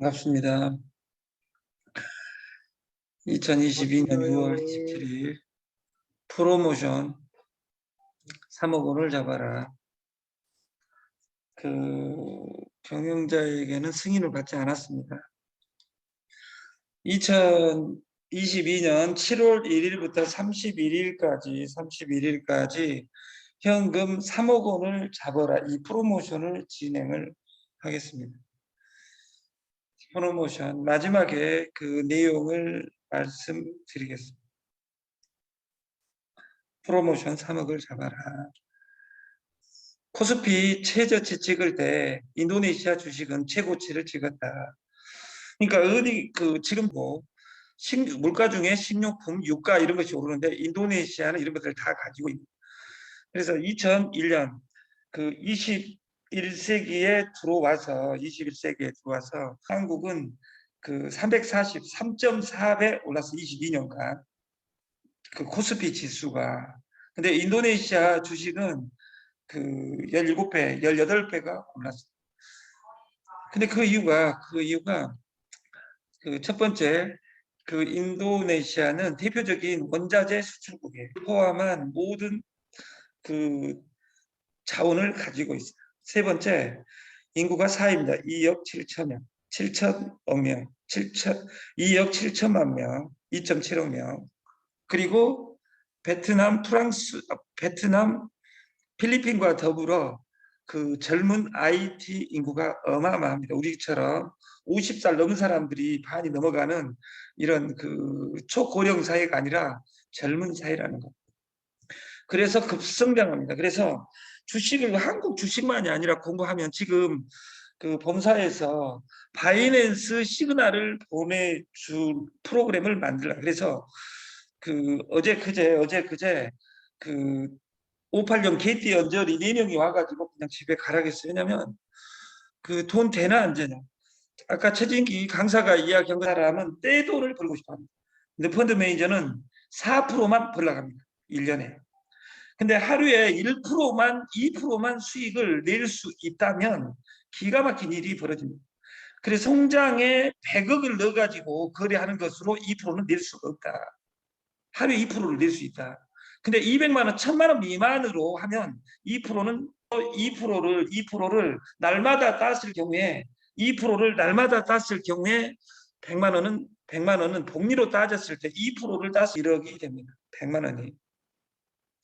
반갑습니다. 2022년 6월 27일 프로모션 3억 원을 잡아라. 경영자에게는 승인을 받지 않았습니다. 2022년 7월 1일부터 31일까지 현금 3억 원을 잡아라. 이 프로모션을 진행을 하겠습니다. 프로모션 마지막에 그 내용을 말씀드리겠습니다. 프로모션 3억을 잡아라. 코스피 최저치 찍을 때 인도네시아 주식은 최고치를 찍었다. 그러니까 지금 물가 중에 식료품, 유가 이런 것이 오르는데 인도네시아는 이런 것들을 다 가지고 있는. 그래서 2001년 21세기에 들어와서 한국은 343.4배 올랐어. 22년간 그 코스피 지수가. 근데 인도네시아 주식은 17배, 18배가 올랐어요. 근데 그 이유가 첫 번째, 인도네시아는 대표적인 원자재 수출국이에요. 포함한 모든 자원을 가지고 있어요. 세 번째, 인구가 4입니다. 2억 7천억 명, 2억 7천만 명, 2.7억 명. 그리고 베트남, 필리핀과 더불어 젊은 IT 인구가 어마어마합니다. 우리처럼 50살 넘은 사람들이 반이 넘어가는 이런 초고령 사회가 아니라 젊은 사회라는 것. 그래서 급성장합니다. 그래서 한국 주식만이 아니라 공부하면 지금 본사에서 바이낸스 시그널을 보내줄 프로그램을 만들라. 그래서 어제 그제 580 개띠 언저리 4명이 와가지고 그냥 집에 가라겠어요. 왜냐면 돈 되나 안 되냐. 아까 최진기 강사가 이야기한 사람은 떼돈을 벌고 싶어 합니다. 근데 펀드 매니저는 4%만 벌려고 합니다. 1년에. 근데 하루에 1%만 2%만 수익을 낼 수 있다면 기가 막힌 일이 벌어집니다. 그래서 통장에 100억을 넣어가지고 거래하는 것으로 2%는 낼 수가 없다. 하루에 2%를 낼 수 있다. 근데 200만 원, 1000만 원 미만으로 하면 2%를 날마다 땄을 경우에 100만 원은 복리로 따졌을 때 2%를 따서 1억이 됩니다. 100만 원이.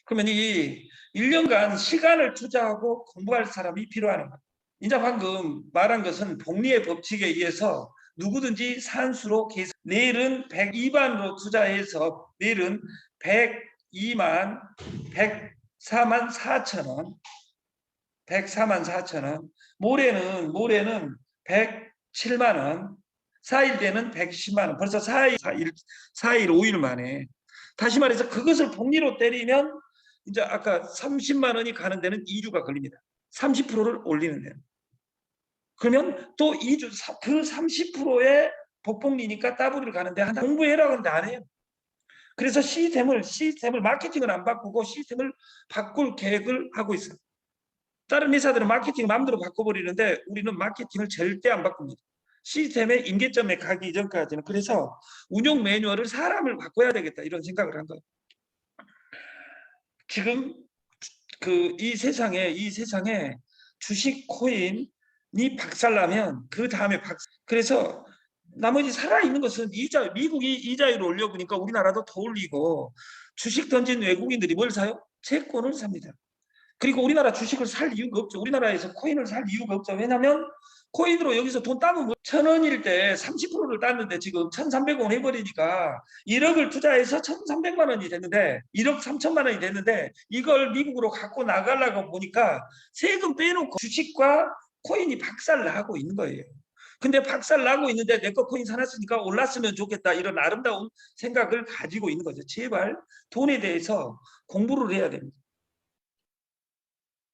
그러면 이 1년간 시간을 투자하고 공부할 사람이 필요한 거예요. 이제 방금 말한 것은 복리의 법칙에 의해서 누구든지 산수로 계산. 내일은 102만으로 투자해서 내일은 104만 4천 원. 104만 4천 원. 모레는 107만 원. 4일 때는 110만 원. 벌써 4일 5일 만에. 다시 말해서 그것을 복리로 때리면 이제 아까 30만 원이 가는 데는 2주가 걸립니다. 30%를 올리는 데는. 그러면 또 2주, 그 30%의 복복리니까 따블을 가는데 공부해라고 하는데 안 해요. 그래서 시스템을 마케팅을 안 바꾸고 시스템을 바꿀 계획을 하고 있어요. 다른 회사들은 마케팅을 마음대로 바꿔버리는데 우리는 마케팅을 절대 안 바꿉니다. 시스템의 임계점에 가기 전까지는. 그래서 운용 매뉴얼을 사람을 바꿔야 되겠다 이런 생각을 한 거예요. 지금 이 세상에 주식 코인이 박살나면 그 다음에 그래서 나머지 살아있는 것은 미국이 이자율을 올려보니까 우리나라도 더 올리고 주식 던진 외국인들이 뭘 사요? 채권을 삽니다. 그리고 우리나라 주식을 살 이유가 없죠. 우리나라에서 코인을 살 이유가 없죠. 왜냐하면 코인으로 여기서 돈 따면 1,000원일 때 30%를 땄는데 지금 1,300원 해버리니까 1억을 투자해서 1,300만 원이 됐는데 1억 3천만 원이 됐는데 이걸 미국으로 갖고 나가려고 보니까 세금 빼놓고 주식과 코인이 박살나고 있는 거예요. 근데 박살나고 있는데 내 거 코인 사놨으니까 올랐으면 좋겠다 이런 아름다운 생각을 가지고 있는 거죠. 제발 돈에 대해서 공부를 해야 됩니다.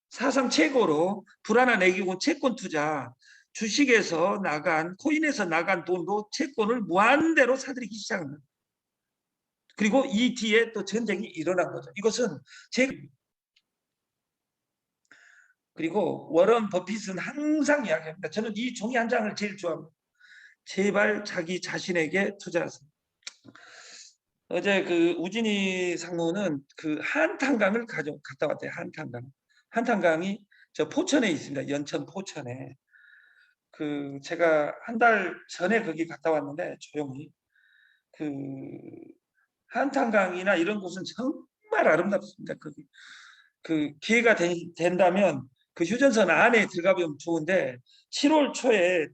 사상 최고로 불안한 애기고 채권 투자, 주식에서 나간 코인에서 나간 돈도 채권을 무한대로 사들이기 시작합니다. 그리고 이 뒤에 또 전쟁이 일어난 거죠. 이것은 그리고 워런 버핏은 항상 이야기합니다. 저는 이 종이 한 장을 제일 좋아합니다. 제발 자기 자신에게 투자하세요. 어제 그 우진이 상무는 그 한탄강을 갔다 왔대요. 한탄강. 한탄강이 저 포천에 있습니다. 연천 포천에. 그 제가 한 달 전에 거기 갔다 왔는데 조용히 그 한탄강이나 이런 곳은 정말 아름답습니다. 거기 그 기회가 된다면 그 휴전선 안에 들어가면 좋은데 7월 초에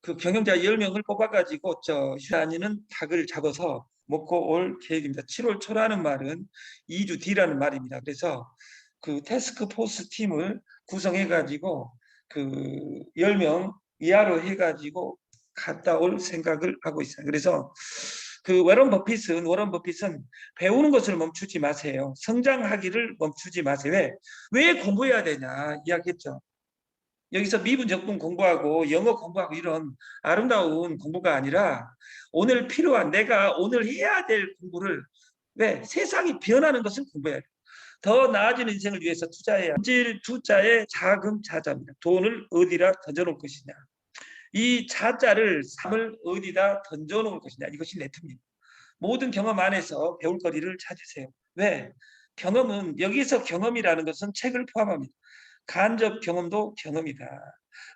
그 경영자 10명을 뽑아가지고 저 휴안이는 닭을 잡아서 먹고 올 계획입니다. 7월 초라는 말은 2주 뒤라는 말입니다. 그래서 그 태스크포스 팀을 구성해가지고 그 10명 이하로 해가지고 갔다 올 생각을 하고 있어요. 그래서 그 워런 버핏은 배우는 것을 멈추지 마세요. 성장하기를 멈추지 마세요. 왜 공부해야 되냐 이야기했죠. 여기서 미분 적분 공부하고 영어 공부하고 이런 아름다운 공부가 아니라 오늘 필요한 내가 오늘 해야 될 공부를 왜 세상이 변하는 것을 공부해야 돼. 더 나아지는 인생을 위해서 투자해야 질 투자의 자금 자자입니다. 돈을 어디다 던져놓을 것이냐. 이 자자를 삶을 어디다 던져놓을 것이냐. 이것이 레트입니다. 모든 경험 안에서 배울 거리를 찾으세요. 왜? 경험은 여기서 경험이라는 것은 책을 포함합니다. 간접 경험도 경험이다.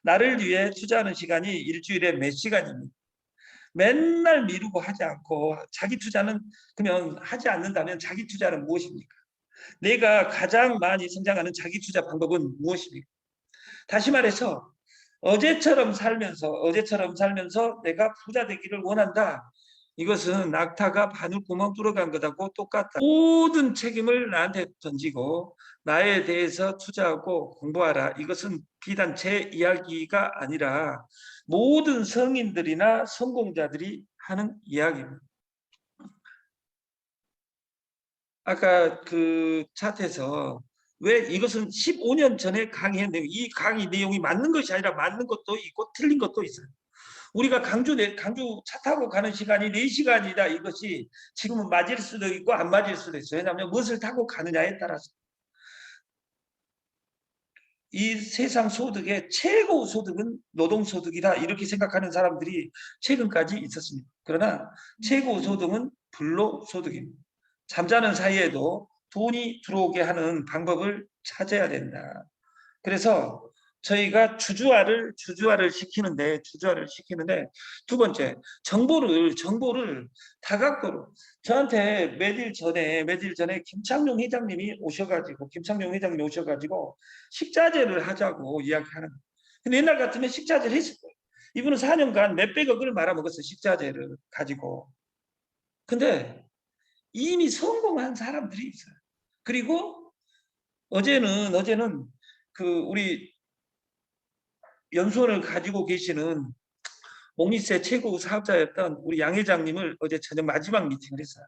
나를 위해 투자하는 시간이 일주일에 몇 시간입니다. 맨날 미루고 하지 않고 자기 투자는 그러면 하지 않는다면 자기 투자는 무엇입니까? 내가 가장 많이 성장하는 자기 투자 방법은 무엇입니까? 다시 말해서 어제처럼 살면서 내가 부자 되기를 원한다. 이것은 낙타가 바늘구멍 뚫어간 것하고 똑같다. 모든 책임을 나한테 던지고 나에 대해서 투자하고 공부하라. 이것은 비단 제 이야기가 아니라 모든 성인들이나 성공자들이 하는 이야기입니다. 아까 그 차트에서 왜 이것은 15년 전에 강의했는데 이 강의 내용이 맞는 것이 아니라 맞는 것도 있고 틀린 것도 있어요. 우리가 강주 차 타고 가는 시간이 4시간이다. 이것이 지금은 맞을 수도 있고 안 맞을 수도 있어요. 왜냐하면 무엇을 타고 가느냐에 따라서. 이 세상 소득의 최고 소득은 노동소득이다. 이렇게 생각하는 사람들이 최근까지 있었습니다. 그러나 최고 소득은 불로소득입니다. 잠자는 사이에도 돈이 들어오게 하는 방법을 찾아야 된다. 그래서 저희가 주주화를 시키는데 두 번째 정보를 다각도로 저한테 며칠 전에 김창룡 회장님이 오셔가지고 식자재를 하자고 이야기하는 거예요. 근데 옛날 같으면 식자재를 했을 거예요. 이분은 4년간 몇백억을 말아먹었어요. 식자재를 가지고. 근데 이미 성공한 사람들이 있어요. 그리고 어제는 그 우리 연수원을 가지고 계시는 옥리세 최고 사업자였던 우리 양 회장님을 어제 저녁 마지막 미팅을 했어요.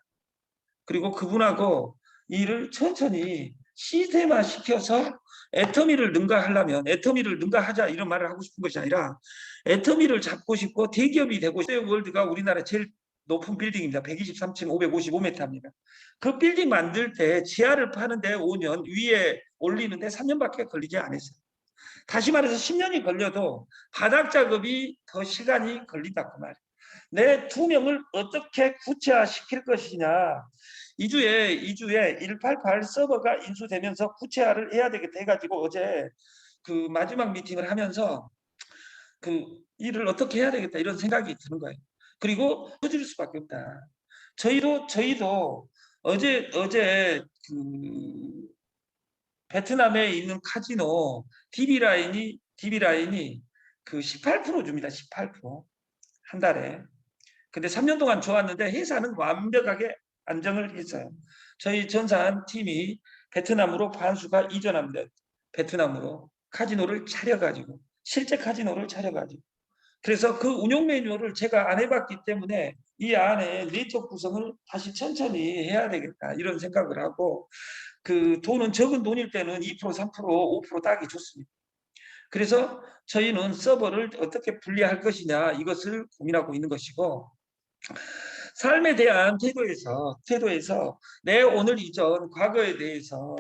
그리고 그분하고 일을 천천히 시스템화 시켜서 애터미를 능가하자 이런 말을 하고 싶은 것이 아니라 애터미를 잡고 싶고 대기업이 되고 싶어요. 월드가 우리나라 제일 높은 빌딩입니다. 123층 555m입니다. 그 빌딩 만들 때 지하를 파는데 5년, 위에 올리는데 3년밖에 걸리지 않았어요. 다시 말해서 10년이 걸려도 바닥 작업이 더 시간이 걸린다고 말이에요. 내 투명을 어떻게 구체화시킬 것이냐. 2주에 188 서버가 인수되면서 구체화를 해야 되게 돼가지고 어제 그 마지막 미팅을 하면서 그 일을 어떻게 해야 되겠다 이런 생각이 드는 거예요. 그리고 터질 수밖에 없다. 저희도 어제 그 베트남에 있는 카지노 DB라인이 그 18% 줍니다. 18%한 달에. 근데 3년 동안 좋았는데 회사는 완벽하게 안정을 했어요. 저희 전산 팀이 베트남으로 반수가 이전합니다. 베트남으로 카지노를 차려가지고 실제 카지노를 차려가지고 그래서 그 운영 매뉴얼을 제가 안 해봤기 때문에 이 안에 내적 구성을 다시 천천히 해야 되겠다 이런 생각을 하고 그 돈은 적은 돈일 때는 2%, 3%, 5% 따기 좋습니다. 그래서 저희는 서버를 어떻게 분리할 것이냐 이것을 고민하고 있는 것이고 삶에 대한 태도에서 내 오늘 이전 과거에 대해서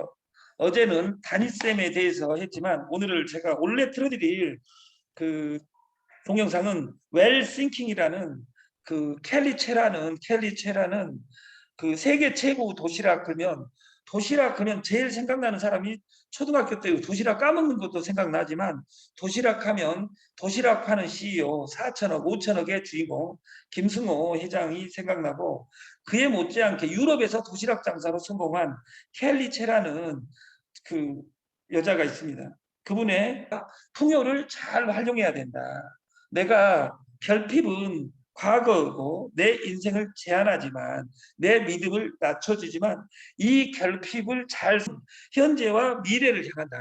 어제는 담임쌤에 대해서 했지만 오늘을 제가 원래 틀어드릴 그 동영상은 웰 싱킹이라는 그 켈리 체라는 그 세계 최고 도시락 그러면 제일 생각나는 사람이 초등학교 때 도시락 까먹는 것도 생각나지만 도시락 하면 도시락 파는 CEO 4천억, 5천억의 주인공 김승호 회장이 생각나고 그에 못지않게 유럽에서 도시락 장사로 성공한 켈리 체라는 그 여자가 있습니다. 그분의 풍요를 잘 활용해야 된다. 내가 결핍은 과거고 내 인생을 제한하지만 내 믿음을 낮춰주지만 이 결핍을 잘 현재와 미래를 향한다.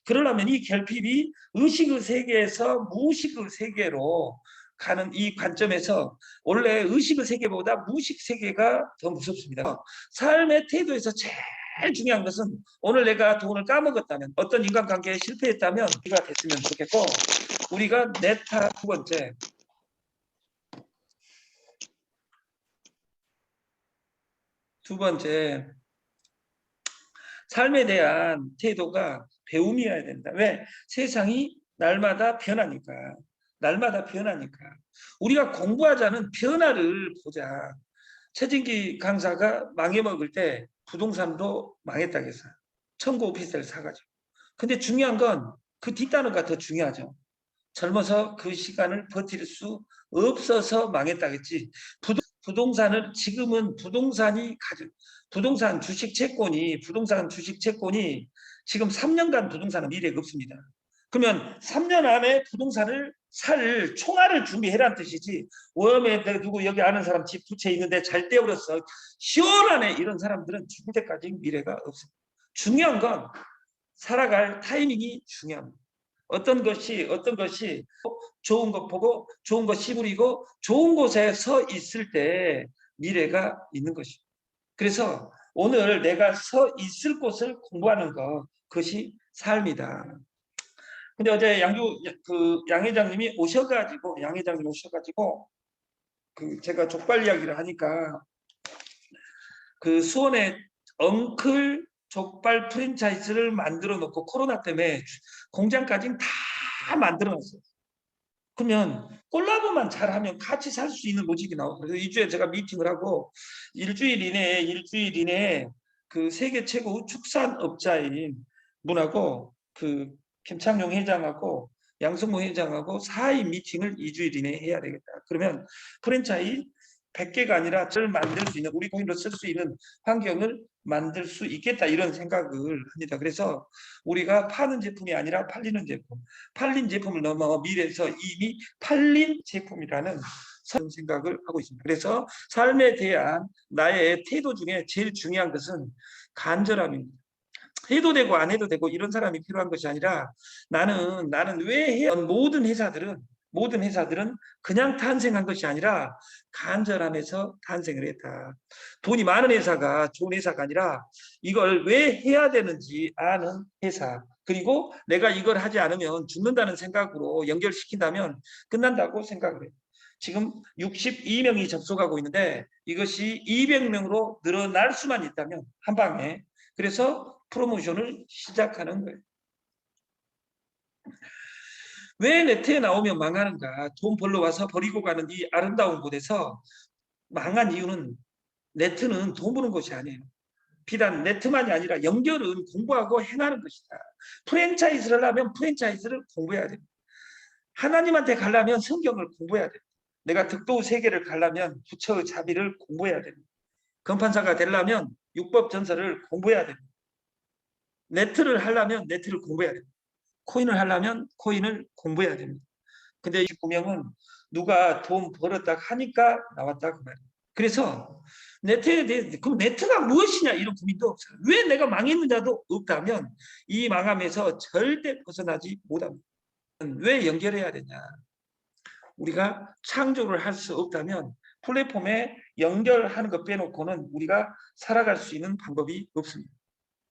그러려면 이 결핍이 의식의 세계에서 무의식의 세계로 가는 이 관점에서 원래 의식의 세계보다 무의식 세계가 더 무섭습니다. 삶의 태도에서 제일 중요한 것은 오늘 내가 돈을 까먹었다면 어떤 인간관계에 실패했다면 우리가 됐으면 좋겠고 우리가 네타 두 번째 삶에 대한 태도가 배움이어야 된다. 왜? 세상이 날마다 변하니까. 날마다 변하니까. 우리가 공부하자는 변화를 보자. 최진기 강사가 망해먹을 때 부동산도 망했다고 했어요. 청구 오피스텔 사가지고. 근데 중요한 건 그 뒷단어가 더 중요하죠. 젊어서 그 시간을 버틸 수 없어서 망했다겠지. 부동산을 지금은 부동산 주식 채권이 지금 3년간 부동산은 미래가 없습니다. 그러면 3년 안에 부동산을 살 총알을 준비해라는 뜻이지. 웜에 누구 여기 아는 사람 집 두 채 있는데 잘 떼버렸어. 시원하네. 이런 사람들은 죽을 때까지 미래가 없습니다. 중요한 건 살아갈 타이밍이 중요합니다. 어떤 것이 좋은 것 보고 좋은 것 씨부리고 좋은 곳에 서 있을 때 미래가 있는 것입니다. 그래서 오늘 내가 서 있을 곳을 공부하는 것 그것이 삶이다. 근데 어제 양 회장님이 오셔가지고 그 제가 족발 이야기를 하니까 그 수원에 엉클 족발 프랜차이즈를 만들어 놓고 코로나 때문에 공장까지 다 만들어 놨어요. 그러면 콜라보만 잘하면 같이 살 수 있는 로직이 나오고 그래서 2주에 제가 미팅을 하고 일주일 이내에 그 세계 최고 축산업자인 분하고 그 김창룡 회장하고 양승모 회장하고 4인 미팅을 2주일 이내에 해야 되겠다. 그러면 프랜차이즈 100개가 아니라 를 만들 수 있는 우리 코인으로 쓸 수 있는 환경을 만들 수 있겠다 이런 생각을 합니다. 그래서 우리가 파는 제품이 아니라 팔리는 제품, 팔린 제품을 넘어 미래에서 이미 팔린 제품이라는 생각을 하고 있습니다. 그래서 삶에 대한 나의 태도 중에 제일 중요한 것은 간절함입니다. 해도 되고 안 해도 되고 이런 사람이 필요한 것이 아니라 나는 왜 해야 모든 회사들은 그냥 탄생한 것이 아니라 간절함에서 탄생을 했다. 돈이 많은 회사가 좋은 회사가 아니라 이걸 왜 해야 되는지 아는 회사. 그리고 내가 이걸 하지 않으면 죽는다는 생각으로 연결시킨다면 끝난다고 생각을 해요. 지금 62명이 접속하고 있는데 이것이 200명으로 늘어날 수만 있다면 한 방에 그래서 프로모션을 시작하는 거예요. 왜 네트에 나오면 망하는가? 돈 벌러 와서 버리고 가는 이 아름다운 곳에서 망한 이유는 네트는 돈 버는 것이 아니에요. 비단 네트만이 아니라 연결은 공부하고 행하는 것이다. 프랜차이즈를 하면 프랜차이즈를 공부해야 됩니다. 하나님한테 가려면 성경을 공부해야 됩니다. 내가 득도 세계를 가려면 부처의 자비를 공부해야 됩니다. 검판사가 되려면 율법 전설을 공부해야 됩니다. 네트를 하려면 네트를 공부해야 됩니다. 코인을 하려면 코인을 공부해야 됩니다. 근데 29명은 누가 돈 벌었다 하니까 나왔다 그 말이에요. 그래서 네트에 대해 그럼 네트가 무엇이냐 이런 고민도 없어요. 왜 내가 망했느냐도 없다면 이 망함에서 절대 벗어나지 못합니다. 왜 연결해야 되냐? 우리가 창조를 할 수 없다면 플랫폼에 연결하는 것 빼놓고는 우리가 살아갈 수 있는 방법이 없습니다.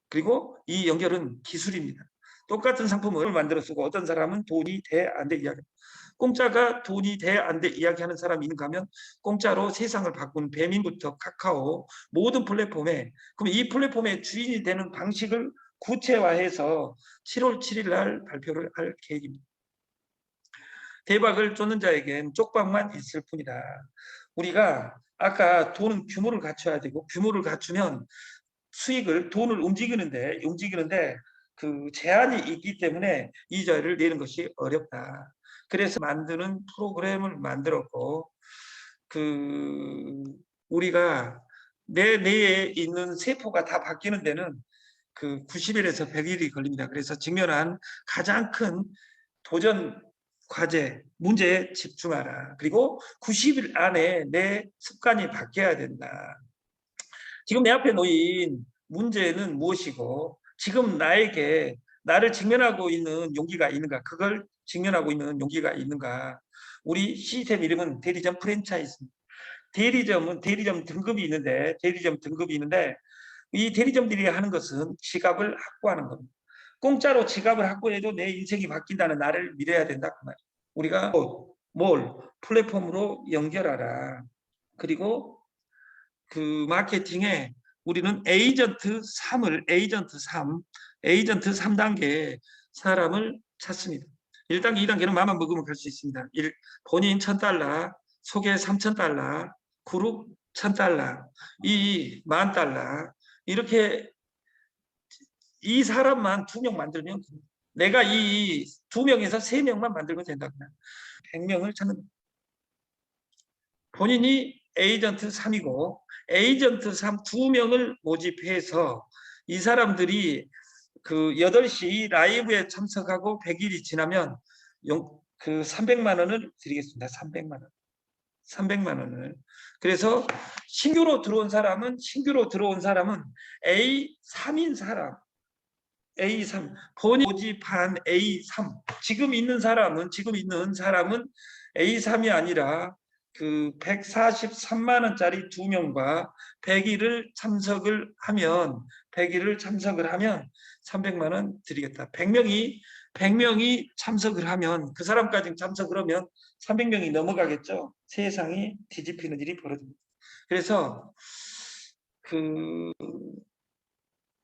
그리고 이 연결은 기술입니다. 똑같은 상품을 만들어 쓰고 어떤 사람은 돈이 돼 안 돼 이야기합니다. 공짜가 돈이 돼 안 돼 이야기하는 사람이 있는가 하면 공짜로 세상을 바꾼 배민부터 카카오 모든 플랫폼에 그럼 이 플랫폼의 주인이 되는 방식을 구체화해서 7월 7일 날 발표를 할 계획입니다. 대박을 쫓는 자에겐 쪽박만 있을 뿐이다. 우리가 아까 돈은 규모를 갖춰야 되고 규모를 갖추면 돈을 움직이는데 그 제한이 있기 때문에 이자를 내는 것이 어렵다. 그래서 만드는 프로그램을 만들었고 우리가 내 뇌에 있는 세포가 다 바뀌는 데는 90일에서 100일이 걸립니다. 그래서 직면한 가장 큰 도전 과제, 문제에 집중하라. 그리고 90일 안에 내 습관이 바뀌어야 된다. 지금 내 앞에 놓인 문제는 무엇이고 지금 나를 직면하고 있는 용기가 있는가? 그걸 직면하고 있는 용기가 있는가? 우리 시스템 이름은 대리점 프랜차이즈입니다. 대리점 등급이 있는데 이 대리점들이 하는 것은 지갑을 확보하는 겁니다. 공짜로 지갑을 확보해도 내 인생이 바뀐다는 나를 믿어야 된다. 그 말이에요. 우리가 플랫폼으로 연결하라. 그리고 마케팅에 우리는 에이전트 3단계 사람을 찾습니다. 1단계, 2단계는 마음만 먹으면 갈 수 있습니다. 본인 $1,000, 소개 $3,000, 그룹 $1,000, 이 $10,000. 이렇게 이 사람만 2명 만들면 내가 이 2명에서 3명만 만들면 된다. 100명을 찾는 거예요. 본인이 에이전트 3이고 에이전트 3 2명을 모집해서 이 사람들이 8시 라이브에 참석하고 100일이 지나면 300만 원을 드리겠습니다. 300만 원을. 그래서 신규로 들어온 사람은 A3인 사람. A3 본인 모집한 A3 지금 있는 사람은 A3이 아니라 143만 원짜리 2명과 100일을 참석을 하면 300만 원 드리겠다. 100명이 참석을 하면 그 사람까지 참석을 하면 300명이 넘어가겠죠. 세상이 뒤집히는 일이 벌어집니다. 그래서